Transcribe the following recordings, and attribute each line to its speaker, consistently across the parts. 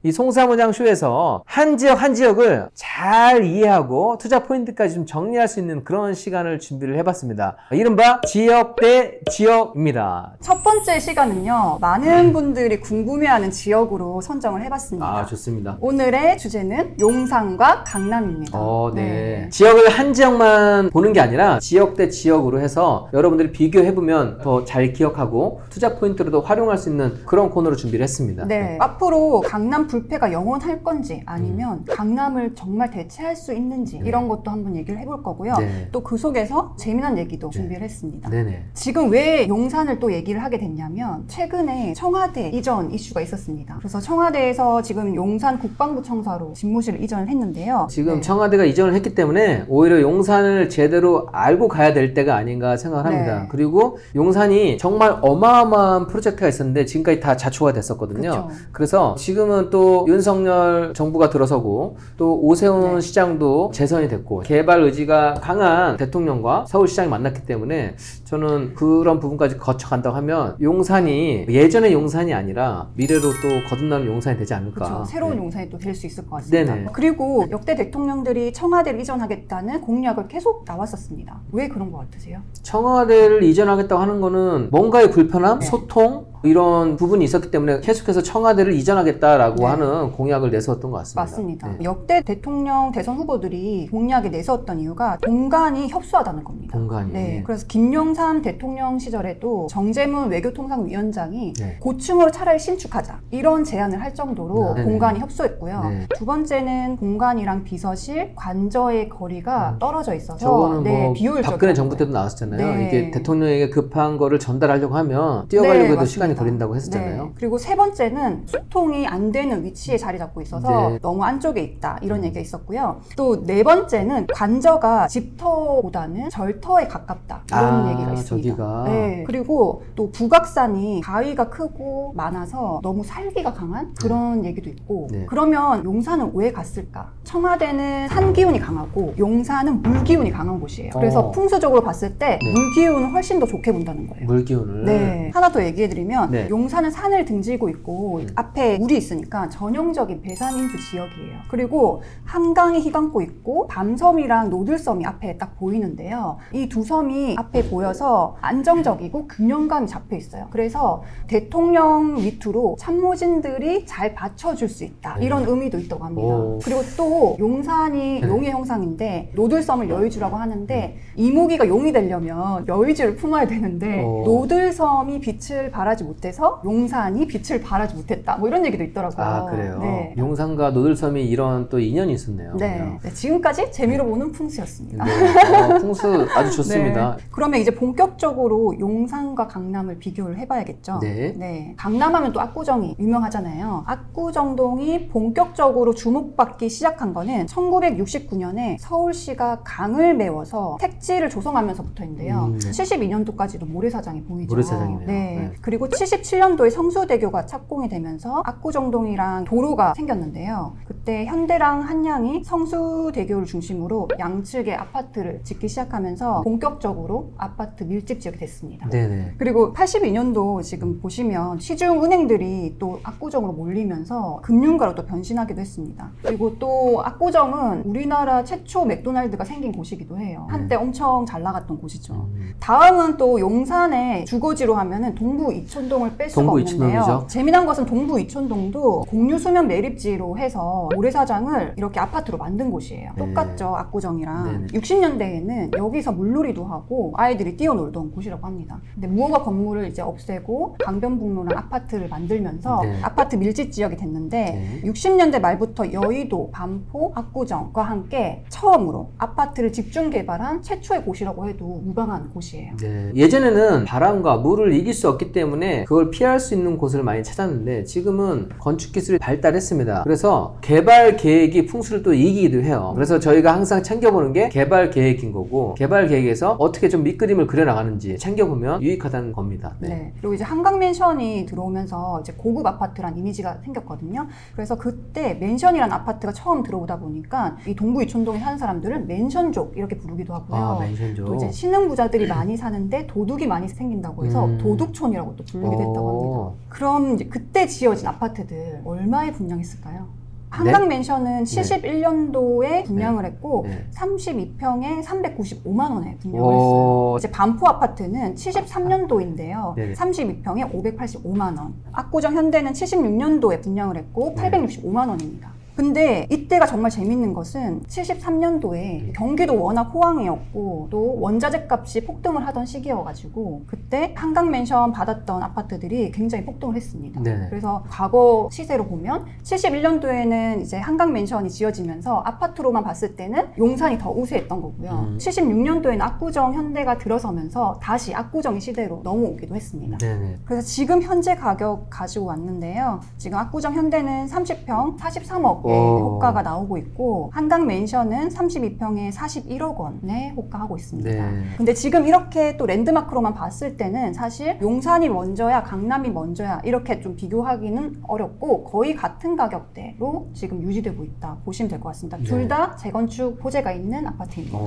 Speaker 1: 이 송사무장 쇼에서 한 지역 한 지역을 잘 이해하고 투자 포인트까지 좀 정리할 수 있는 그런 시간을 준비를 해봤습니다. 이른바 지역 대 지역입니다.
Speaker 2: 첫 번째 시간은요, 많은 분들이 궁금해하는 지역으로 선정을 해봤습니다.
Speaker 1: 아, 좋습니다.
Speaker 2: 오늘의 주제는 용산과 강남입니다.
Speaker 1: 네. 지역을 한 지역만 보는 게 아니라 지역 대 지역으로 해서 여러분들이 비교해보면 더 잘 기억하고 투자 포인트로도 활용할 수 있는 그런 코너로 준비를 했습니다.
Speaker 2: 네. 앞으로 강남 불패가 영원할 건지 아니면 강남을 정말 대체할 수 있는지 이런 것도 한번 얘기를 해볼 거고요.
Speaker 1: 네.
Speaker 2: 또 그 속에서 재미난 얘기도 준비를 했습니다.
Speaker 1: 네네.
Speaker 2: 지금 왜 용산을 또 얘기를 하게 됐냐면 최근에 청와대 이전 이슈가 있었습니다. 그래서 청와대에서 지금 용산 국방부 청사로 집무실을 이전을 했는데요.
Speaker 1: 지금
Speaker 2: 네.
Speaker 1: 청와대가 이전을 했기 때문에 오히려 용산을 제대로 알고 가야 될 때가 아닌가 생각을 합니다.
Speaker 2: 네.
Speaker 1: 그리고 용산이 정말 어마어마한 프로젝트가 있었는데 지금까지 다 자초가 됐었거든요.
Speaker 2: 그쵸.
Speaker 1: 그래서 지금은 또 윤석열 정부가 들어서고 또 오세훈
Speaker 2: 네.
Speaker 1: 시장도 재선이 됐고 개발 의지가 강한 대통령과 서울시장이 만났기 때문에 저는 그런 부분까지 거쳐간다고 하면 용산이 예전의 용산이 아니라 미래로 또 거듭나는 용산이 되지 않을까.
Speaker 2: 그렇죠. 새로운
Speaker 1: 네.
Speaker 2: 용산이 또 될 수 있을 것 같습니다.
Speaker 1: 네네.
Speaker 2: 그리고 역대 대통령들이 청와대를 이전하겠다는 공약을 계속 나왔었습니다. 왜 그런 것 같으세요?
Speaker 1: 청와대를 이전하겠다고 하는 거는 뭔가의 불편함,
Speaker 2: 네.
Speaker 1: 소통 이런 부분이 있었기 때문에 계속해서 청와대를 이전하겠다라고
Speaker 2: 네.
Speaker 1: 하는 공약을 내세웠던 것 같습니다.
Speaker 2: 맞습니다.
Speaker 1: 네.
Speaker 2: 역대 대통령 대선 후보들이 공약에 내세웠던 이유가 공간이 협소하다는 겁니다.
Speaker 1: 공간이.
Speaker 2: 네, 그래서 김영삼 대통령 시절에도 정재문 외교통상위원장이
Speaker 1: 네.
Speaker 2: 고층으로 차라리 신축하자 이런 제안을 할 정도로
Speaker 1: 네.
Speaker 2: 공간이 협소했고요.
Speaker 1: 네.
Speaker 2: 두 번째는 공간이랑 비서실, 관저의 거리가 떨어져 있어서
Speaker 1: 저거는 뭐
Speaker 2: 비효율적이라는
Speaker 1: 박근혜 정부
Speaker 2: 거예요.
Speaker 1: 때도 나왔었잖아요.
Speaker 2: 네.
Speaker 1: 이게 대통령에게 급한 거를 전달하려고 하면 뛰어가려고 해도
Speaker 2: 맞습니다.
Speaker 1: 시간이 걸린다고 했었잖아요.
Speaker 2: 네. 그리고 세 번째는 소통이 안 되는 위치에 자리 잡고 있어서
Speaker 1: 네.
Speaker 2: 너무 안쪽에 있다 이런 얘기가 있었고요. 또 네 번째는 관저가 집터보다는 절터에 가깝다 이런 얘기가 있습니다.
Speaker 1: 저기가.
Speaker 2: 네. 그리고 또 북악산이 가위가 크고 많아서 너무 살기가 강한 그런 얘기도 있고
Speaker 1: 네.
Speaker 2: 그러면 용산은 왜 갔을까? 청와대는 산 기운이 강하고 용산은 물 기운이 강한 곳이에요. 그래서 풍수적으로 봤을 때
Speaker 1: 네.
Speaker 2: 물 기운을 훨씬 더 좋게 본다는 거예요.
Speaker 1: 물 기운을.
Speaker 2: 네. 하나 더 얘기해드리면
Speaker 1: 네.
Speaker 2: 용산은 산을 등지고 있고 앞에 물이 있으니까 전형적인 배산인수 지역이에요. 그리고 한강이 휘감고 있고 밤섬이랑 노들섬이 앞에 딱 보이는데요. 이 두 섬이 앞에 보여서 안정적이고 균형감이 잡혀 있어요. 그래서 대통령 밑으로 참모진들이 잘 받쳐줄 수 있다.
Speaker 1: 네.
Speaker 2: 이런 의미도 있다고 합니다.
Speaker 1: 오.
Speaker 2: 그리고 또 용산이
Speaker 1: 네.
Speaker 2: 용의 형상인데 노들섬을 여의주라고 하는데 이무기가 용이 되려면 여의주를 품어야 되는데
Speaker 1: 오.
Speaker 2: 노들섬이 빛을 발하지 못해서 용산이 빛을 발하지 못했다. 뭐 이런 얘기도 있더라고요.
Speaker 1: 아, 그래요?
Speaker 2: 네.
Speaker 1: 용산과 노들섬이 이런 또 인연이 있었네요.
Speaker 2: 네. 네, 지금까지 재미로 보는 풍수였습니다.
Speaker 1: 네. 풍수 아주 좋습니다.
Speaker 2: 네. 그러면 이제 본격적으로 용산과 강남을 비교를 해봐야겠죠.
Speaker 1: 네.
Speaker 2: 강남하면 또 압구정이 유명하잖아요. 압구정동이 본격적으로 주목받기 시작한 거는 1969년에 서울시가 강을 메워서 택지를 조성하면서부터인데요.
Speaker 1: 네.
Speaker 2: 72년도까지도 모래사장이 보이죠.
Speaker 1: 모래사장이네요. 네.
Speaker 2: 그리고 77년도에 성수대교가 착공이 되면서 압구정동이랑 도로가 생겼는데요. 그때 현대랑 한양이 성수대교를 중심으로 양측의 아파트를 짓기 시작하면서 본격적으로 아파트 밀집 지역이 됐습니다.
Speaker 1: 네네.
Speaker 2: 그리고 82년도 지금 보시면 시중은행들이 또 압구정으로 몰리면서 금융가로 또 변신하기도 했습니다. 그리고 또 압구정은 우리나라 최초 맥도날드가 생긴 곳이기도 해요. 한때 엄청 잘 나갔던 곳이죠. 다음은 또 용산의 주거지로 하면은 동부 이촌동을 뺄 수가
Speaker 1: 동부
Speaker 2: 없는데요.
Speaker 1: 이촌동이죠.
Speaker 2: 재미난 것은 동부 이촌동도 공유수면 매립지로 해서 모래사장을 이렇게 아파트로 만든 곳이에요.
Speaker 1: 네.
Speaker 2: 똑같죠, 압구정이랑.
Speaker 1: 네네.
Speaker 2: 60년대에는 여기서 물놀이도 하고 아이들이 뛰어놀던 곳이라고 합니다. 근데 무허가 건물을 이제 없애고 강변북로랑 아파트를 만들면서
Speaker 1: 네.
Speaker 2: 아파트 밀집 지역이 됐는데
Speaker 1: 네.
Speaker 2: 60년대 말부터 여의도, 반포, 압구정과 함께 처음으로 아파트를 집중 개발한 최초의 곳이라고 해도 무방한 곳이에요.
Speaker 1: 네. 예전에는 바람과 물을 이길 수 없기 때문에 그걸 피할 수 있는 곳을 많이 찾았는데 지금은 건축 기술이 발달했습니다. 그래서 개발 개발 계획이 풍수를 또 이기기도 해요. 그래서 저희가 항상 챙겨보는 게 개발 계획인 거고, 개발 계획에서 어떻게 좀 밑그림을 그려나가는지 챙겨보면 유익하다는 겁니다.
Speaker 2: 네. 그리고 이제 한강 맨션이 들어오면서 이제 고급 아파트란 이미지가 생겼거든요. 그래서 그때 맨션이란 아파트가 처음 들어오다 보니까 이 동부 이촌동에 사는 사람들은 맨션족 이렇게 부르기도 하고요.
Speaker 1: 아, 맨션족.
Speaker 2: 또 이제 신흥 부자들이 많이 사는데 도둑이 많이 생긴다고 해서 도둑촌이라고 또 부르기도 했다고 합니다. 그럼 이제 그때 지어진 아파트들 얼마에 분양했을까요? 한강 맨션은 71년도에 분양을 했고 32평에 395만 원에 분양을 했어요. 이제 반포 아파트는 73년도인데요. 32평에 585만 원. 압구정 현대는 76년도에 분양을 했고 865만 원입니다. 근데 이때가 정말 재밌는 것은 73년도에 경기도 워낙 호황이었고 또 원자재 값이 폭등을 하던 시기여가지고 그때 한강 맨션 받았던 아파트들이 굉장히 폭등을 했습니다. 그래서 과거 시세로 보면 71년도에는 이제 한강 맨션이 지어지면서 아파트로만 봤을 때는 용산이 더 우세했던 거고요. 76년도에는 압구정 현대가 들어서면서 다시 압구정의 시대로 넘어오기도 했습니다. 그래서 지금 현재 가격 가지고 왔는데요. 지금 압구정 현대는 30평 43억 호가가 나오고 있고 한강 맨션은 32평에 41억 원에 호가하고 있습니다. 근데 지금 이렇게 또 랜드마크로만 봤을 때는 사실 용산이 먼저야 강남이 먼저야 이렇게 좀 비교하기는 어렵고 거의 같은 가격대로 지금 유지되고 있다 보시면 될 것 같습니다. 둘 다 재건축 호재가 있는 아파트입니다.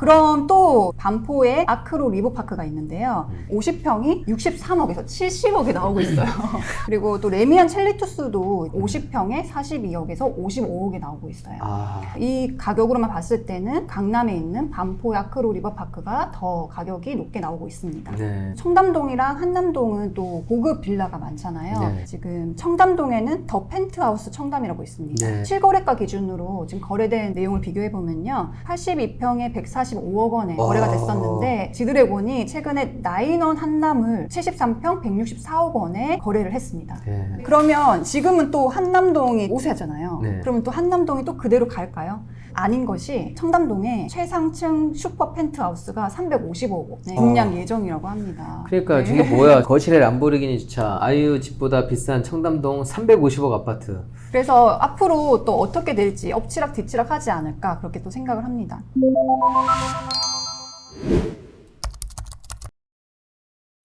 Speaker 2: 그럼 또 반포에 아크로 리버파크가 있는데요. 50평이 63억에서 70억에 나오고 있어요. 그리고 또 레미안 첼리투스도 50평에 42억에서 55억에 나오고 있어요. 이 가격으로만 봤을 때는 강남에 있는 반포 아크로 리버파크가 더 가격이 높게 나오고 있습니다. 청담동이랑 한남동은 또 고급 빌라가 많잖아요. 지금 청담동에는 더 펜트하우스 청담이라고 있습니다. 실거래가 기준으로 지금 거래된 내용을 비교해보면요. 82평에 145억 원에 거래가 됐었는데 지드래곤이 최근에 나인원 한남을 73평 164억 원에 거래를 했습니다. 그러면 지금은 또 한남동이 우세하잖아요. 그러면 또 한남동이 또 그대로 갈까요? 아닌 것이 청담동에 최상층 슈퍼 펜트하우스가 355억 원에 분양 예정이라고 합니다.
Speaker 1: 그러니까 저게 뭐야? 거실에 람보르기니 주차, 아이유 집보다 비싼 청담동 350억 아파트.
Speaker 2: 그래서 앞으로 또 어떻게 될지 엎치락 뒤치락 하지 않을까 그렇게 또 생각을 합니다.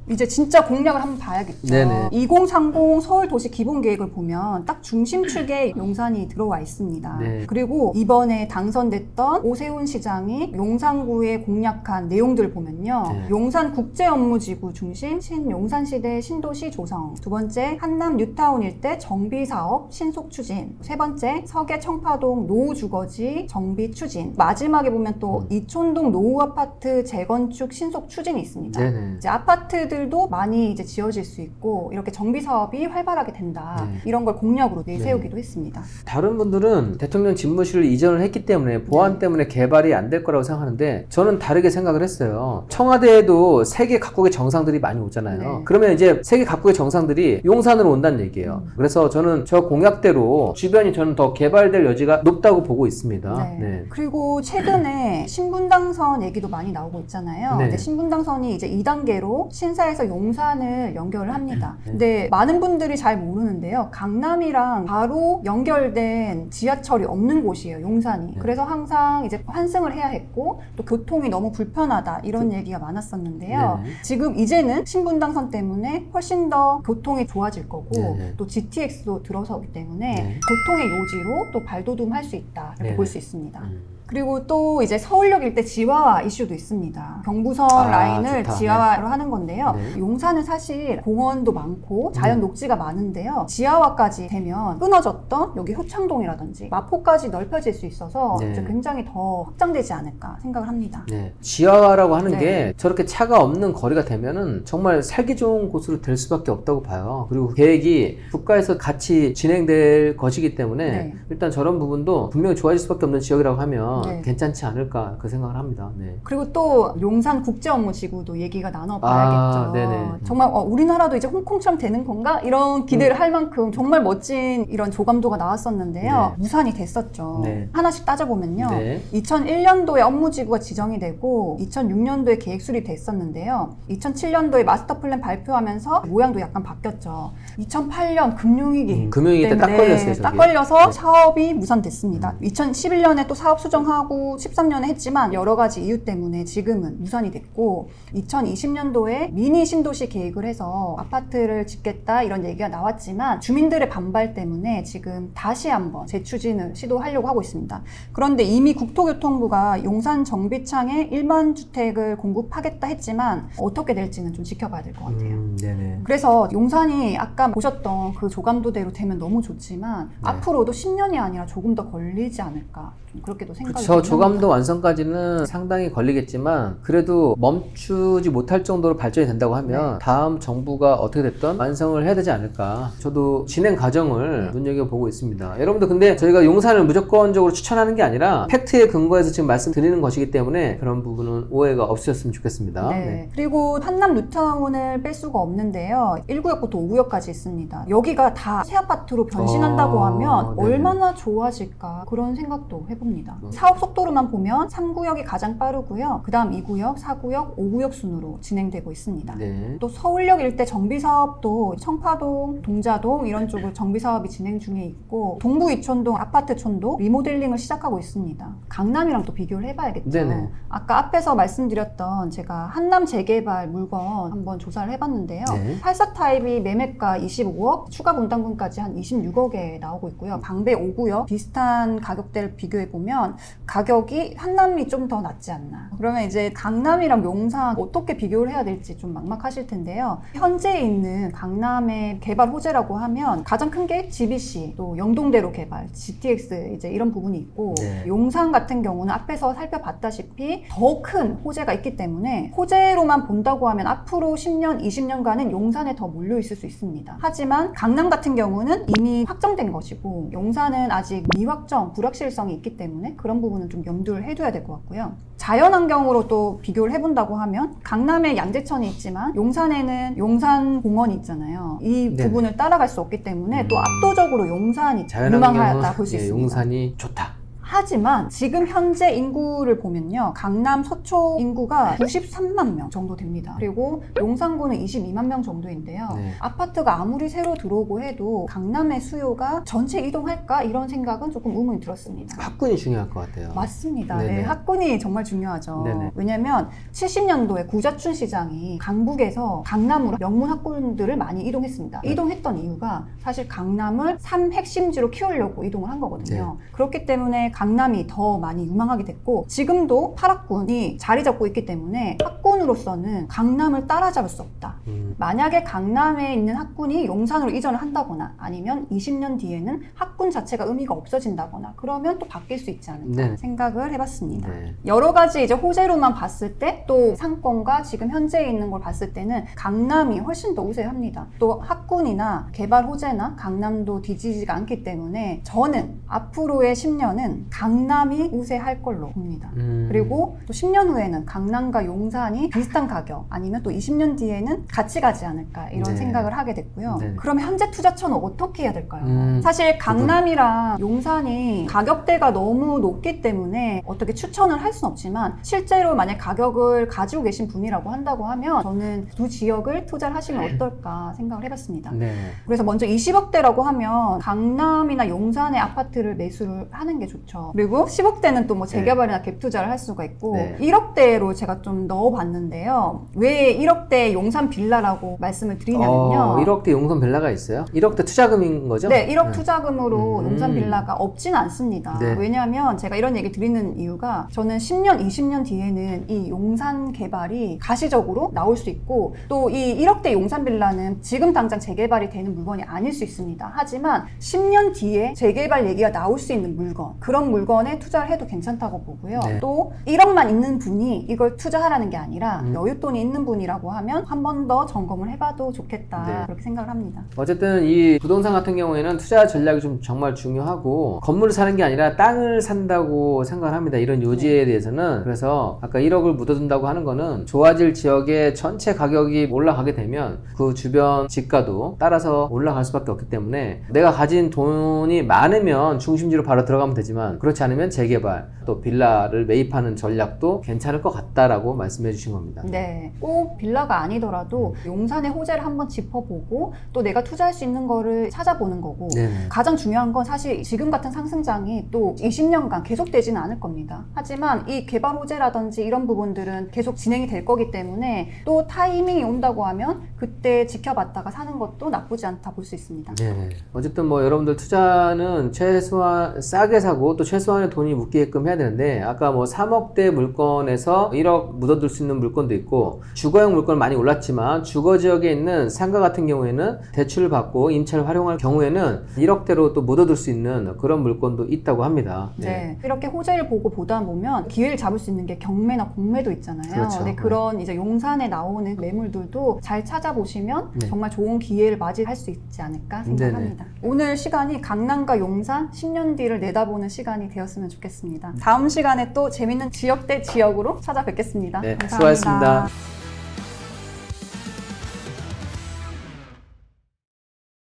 Speaker 2: 이제 진짜 공략을 한번 봐야겠죠. 2030 서울도시 기본계획을 보면 딱 중심축에 용산이 들어와 있습니다. 그리고 이번에 당선됐던 오세훈 시장이 용산구에 공략한 내용들을 보면요. 용산 국제업무지구 중심 신용산시대 신도시 조성, 두 번째 한남 뉴타운 일대 정비사업 신속 추진, 세 번째 서계 청파동 노후주거지 정비 추진, 마지막에 보면 또 이촌동 노후아파트 재건축 신속 추진이 있습니다. 이제 아파트들도 많이 이제 지어질 수 있고 이렇게 정비 사업이 활발하게 된다. 이런 걸 공약으로 내세우기도 했습니다.
Speaker 1: 다른 분들은 대통령 집무실을 이전을 했기 때문에 보안 때문에 개발이 안 될 거라고 생각하는데 저는 다르게 생각을 했어요. 청와대에도 세계 각국의 정상들이 많이 오잖아요. 그러면 이제 세계 각국의 정상들이 용산으로 온다는 얘기예요. 그래서 저는 저 공약대로 주변이 저는 더 개발될 여지가 높다고 보고 있습니다.
Speaker 2: 그리고 최근에 신분당선 얘기도 많이 나오고 있잖아요. 근데 신분당선이 이제 2단계로 신사에서 용산을 연결을 합니다. 근데 많은 분들이 잘 모르는데요. 강남이랑 바로 연결된 지하철이 없는 곳이에요, 용산이. 그래서 항상 이제 환승을 해야 했고 또 교통이 너무 불편하다 이런 얘기가 많았었는데요. 지금 이제는 신분당선 때문에 훨씬 더 교통이 좋아질 거고 또 GTX도 들어서기 때문에 교통의 요지로 또 발돋움할 수 있다 이렇게 볼 수 있습니다. 그리고 또 이제 서울역 일대 지하화 이슈도 있습니다. 경부선 라인을
Speaker 1: 좋다.
Speaker 2: 지하화로 하는 건데요. 용산은 사실 공원도 많고 자연 녹지가 많은데요. 지하화까지 되면 끊어졌던 여기 효창동이라든지 마포까지 넓혀질 수 있어서 이제 굉장히 더 확장되지 않을까 생각을 합니다.
Speaker 1: 지하화라고 하는 게 저렇게 차가 없는 거리가 되면은 정말 살기 좋은 곳으로 될 수밖에 없다고 봐요. 그리고 계획이 국가에서 같이 진행될 것이기 때문에 일단 저런 부분도 분명히 좋아질 수밖에 없는 지역이라고 하면
Speaker 2: 네.
Speaker 1: 괜찮지 않을까 그 생각을 합니다. 네.
Speaker 2: 그리고 또 용산 국제업무지구도 얘기가 나눠봐야겠죠.
Speaker 1: 네네.
Speaker 2: 정말 우리나라도 이제 홍콩처럼 되는 건가? 이런 기대를 할 만큼 정말 멋진 이런 조감도가 나왔었는데요.
Speaker 1: 네.
Speaker 2: 무산이 됐었죠.
Speaker 1: 네.
Speaker 2: 하나씩 따져보면요.
Speaker 1: 네.
Speaker 2: 2001년도에 업무지구가 지정이 되고 2006년도에 계획 수립됐었는데요. 2007년도에 마스터 플랜 발표하면서 모양도 약간 바뀌었죠. 2008년 금융위기
Speaker 1: 금융위기 때 딱
Speaker 2: 때문에
Speaker 1: 걸렸어요. 저기.
Speaker 2: 딱 걸려서
Speaker 1: 네.
Speaker 2: 사업이 무산됐습니다. 2011년에 또 사업 수정하고 13년에 했지만 여러 가지 이유 때문에 지금은 무산이 됐고 2020년도에 미니 신도시 계획을 해서 아파트를 짓겠다 이런 얘기가 나왔지만 주민들의 반발 때문에 지금 다시 한번 재추진을 시도하려고 하고 있습니다. 그런데 이미 국토교통부가 용산 정비창에 1만 주택을 공급하겠다 했지만 어떻게 될지는 좀 지켜봐야 될 것 같아요.
Speaker 1: 네네.
Speaker 2: 그래서 용산이 아까 보셨던 그 조감도대로 되면 너무 좋지만
Speaker 1: 네.
Speaker 2: 앞으로도 10년이 아니라 조금 더 걸리지 않을까 좀 그렇게도 생각이
Speaker 1: 그렇죠.
Speaker 2: 듭니다.
Speaker 1: 조감도 완성까지는 상당히 걸리겠지만 그래도 멈추지 못할 정도로 발전이 된다고 하면 다음 정부가 어떻게 됐든 완성을 해야 되지 않을까. 저도 진행 과정을 눈여겨보고 있습니다. 여러분들 근데 저희가 용산을 무조건적으로 추천하는 게 아니라 팩트에 근거해서 지금 말씀드리는 것이기 때문에 그런 부분은 오해가 없으셨으면 좋겠습니다.
Speaker 2: 네. 그리고 한남 뉴타운을 뺄 수가 없는데요. 1구역부터 5구역까지 있습니다. 여기가 다 새 아파트로 변신한다고 하면
Speaker 1: 네네.
Speaker 2: 얼마나 좋아질까 그런 생각도 해봅니다. 사업 속도로만 보면 3구역이 가장 빠르고요. 그 다음 2구역, 4구역, 5구역 순으로 진행되고 있습니다.
Speaker 1: 네.
Speaker 2: 또 서울역 일대 정비사업도 청파동, 동자동 이런 쪽으로 정비사업이 진행 중에 있고 동부 이촌동 아파트촌도 리모델링을 시작하고 있습니다. 강남이랑 또 비교를 해봐야겠죠.
Speaker 1: 네네.
Speaker 2: 아까 앞에서 말씀드렸던 제가 한남 재개발 물건 한번 조사를 해봤는데요.
Speaker 1: 네.
Speaker 2: 84 타입이 매매가 25억, 추가 분담금까지 한 26억에 나오고 있고요. 방배 5구역 비슷한 가격대를 비교해보면 가격이 한남이 좀 더 낫지 않나. 그러면 이제 강남이랑 용산 어떻게 비교를 해야 될지 좀 막막하실 텐데요. 현재 있는 강남의 개발 호재라고 하면 가장 큰 게 GBC, 또 영동대로 개발, GTX 이제 이런 부분이 있고
Speaker 1: 네.
Speaker 2: 용산 같은 경우는 앞에서 살펴봤다시피 더 큰 호재가 있기 때문에 호재로만 본다고 하면 앞으로 10년, 20년간은 용산에 더 몰려 있을 수 있습니다. 하지만 강남 같은 경우는 이미 확정된 것이고 용산은 아직 미확정, 불확실성이 있기 때문에 그런 부분은 좀 염두를 해둬야 될 것 같고요. 자연환경으로 또 비교를 해본다고 하면 강남에 양재천이 있지만 용산에는 용산공원이 있잖아요. 이
Speaker 1: 네네.
Speaker 2: 부분을 따라갈 수 없기 때문에 또 압도적으로 용산이
Speaker 1: 자연환경은
Speaker 2: 유망하다 볼 수 있습니다.
Speaker 1: 용산이 좋다.
Speaker 2: 하지만 지금 현재 인구를 보면요. 강남 서초 인구가 93만 명 정도 됩니다. 그리고 용산구는 22만 명 정도인데요.
Speaker 1: 네.
Speaker 2: 아파트가 아무리 새로 들어오고 해도 강남의 수요가 전체 이동할까? 이런 생각은 조금 의문이 들었습니다.
Speaker 1: 학군이 중요할 것 같아요.
Speaker 2: 맞습니다.
Speaker 1: 네네.
Speaker 2: 네, 학군이 정말 중요하죠.
Speaker 1: 네네.
Speaker 2: 왜냐면 70년도에 구자춘 시장이 강북에서 강남으로 명문 학군들을 많이 이동했습니다.
Speaker 1: 네.
Speaker 2: 이동했던 이유가 사실 강남을 3핵심지로 키우려고 이동을 한 거거든요. 그렇기 때문에 강남이 더 많이 유망하게 됐고 지금도 8학군이 자리 잡고 있기 때문에 학군으로서는 강남을 따라잡을 수 없다. 만약에 강남에 있는 학군이 용산으로 이전을 한다거나 아니면 20년 뒤에는 학군 자체가 의미가 없어진다거나 그러면 또 바뀔 수 있지 않을까
Speaker 1: 네.
Speaker 2: 생각을 해봤습니다.
Speaker 1: 네.
Speaker 2: 여러 가지 이제 호재로만 봤을 때 또 상권과 지금 현재 있는 걸 봤을 때는 강남이 훨씬 더 우세합니다. 또 학군이나 개발 호재나 강남도 뒤지지가 않기 때문에 저는 앞으로의 10년은 강남이 우세할 걸로 봅니다. 그리고 또 10년 후에는 강남과 용산이 비슷한 가격 아니면 또 20년 뒤에는 같이 가지 않을까 이런
Speaker 1: 네.
Speaker 2: 생각을 하게 됐고요.
Speaker 1: 네.
Speaker 2: 그러면 현재 투자처는 어떻게 해야 될까요? 사실 강남이랑 용산이 가격대가 너무 높기 때문에 어떻게 추천을 할 수는 없지만 실제로 만약 가격을 가지고 계신 분이라고 한다고 하면 저는 두 지역을 투자를 하시면 어떨까 생각을 해봤습니다.
Speaker 1: 네.
Speaker 2: 그래서 먼저 20억대라고 하면 강남이나 용산의 아파트를 매수를 하는 게 좋죠. 그리고 10억대는 또 뭐 재개발이나 갭 투자를 할 수가 있고
Speaker 1: 네.
Speaker 2: 1억대로 제가 좀 넣어봤는데요. 왜 1억대 용산 빌라라고 말씀을 드리냐면요.
Speaker 1: 1억대 용산 빌라가 있어요? 1억대 투자금인 거죠?
Speaker 2: 네, 1억 투자금으로
Speaker 1: 음.
Speaker 2: 용산 빌라가 없지는 않습니다.
Speaker 1: 네.
Speaker 2: 왜냐하면 제가 이런 얘기 드리는 이유가 저는 10년, 20년 뒤에는 이 용산 개발이 가시적으로 나올 수 있고 또 이 1억대 용산 빌라는 지금 당장 재개발이 되는 물건이 아닐 수 있습니다. 하지만 10년 뒤에 재개발 얘기가 나올 수 있는 물건, 그런 이런 물건에 투자를 해도 괜찮다고 보고요.
Speaker 1: 네.
Speaker 2: 또 1억만 있는 분이 이걸 투자하라는 게 아니라 여윳돈이 있는 분이라고 하면 한 번 더 점검을 해봐도 좋겠다.
Speaker 1: 네.
Speaker 2: 그렇게 생각을 합니다.
Speaker 1: 어쨌든 이 부동산 같은 경우에는 투자 전략이 좀 정말 중요하고 건물을 사는 게 아니라 땅을 산다고 생각을 합니다. 이런 요지에 대해서는. 그래서 아까 1억을 묻어둔다고 하는 거는 좋아질 지역의 전체 가격이 올라가게 되면 그 주변 집가도 따라서 올라갈 수밖에 없기 때문에 내가 가진 돈이 많으면 중심지로 바로 들어가면 되지만 그렇지 않으면 재개발 또 빌라를 매입하는 전략도 괜찮을 것 같다라고 말씀해 주신 겁니다.
Speaker 2: 네, 꼭 빌라가 아니더라도 용산의 호재를 한번 짚어보고 또 내가 투자할 수 있는 거를 찾아보는 거고
Speaker 1: 네네.
Speaker 2: 가장 중요한 건 사실 지금 같은 상승장이 또 20년간 계속되지는 않을 겁니다. 하지만 이 개발 호재라든지 이런 부분들은 계속 진행이 될 거기 때문에 또 타이밍이 온다고 하면 그때 지켜봤다가 사는 것도 나쁘지 않다 볼 수 있습니다.
Speaker 1: 네. 어쨌든 뭐 여러분들 투자는 최소한 싸게 사고 또 최소한의 돈이 묶이게끔 해야 되는데 아까 뭐 3억대 물건에서 1억 묻어둘 수 있는 물건도 있고 주거용 물건 많이 올랐지만 주거 지역에 있는 상가 같은 경우에는 대출을 받고 임차를 활용할 경우에는 1억대로 또 묻어둘 수 있는 그런 물건도 있다고 합니다.
Speaker 2: 네. 이렇게 호재를 보고 보다 보면 기회를 잡을 수 있는 게 경매나 공매도 있잖아요.
Speaker 1: 그렇죠.
Speaker 2: 네, 그런 이제 용산에 나오는 매물들도 잘 찾아보시면
Speaker 1: 네.
Speaker 2: 정말 좋은 기회를 맞이할 수 있지 않을까 생각합니다. 오늘 시간이 강남과 용산 10년 뒤를 내다보는 시간이 되었으면 좋겠습니다. 다음 시간에 또 재밌는 지역 대 지역으로 찾아뵙겠습니다.
Speaker 1: 네,
Speaker 2: 감사합니다.
Speaker 1: 수고하셨습니다.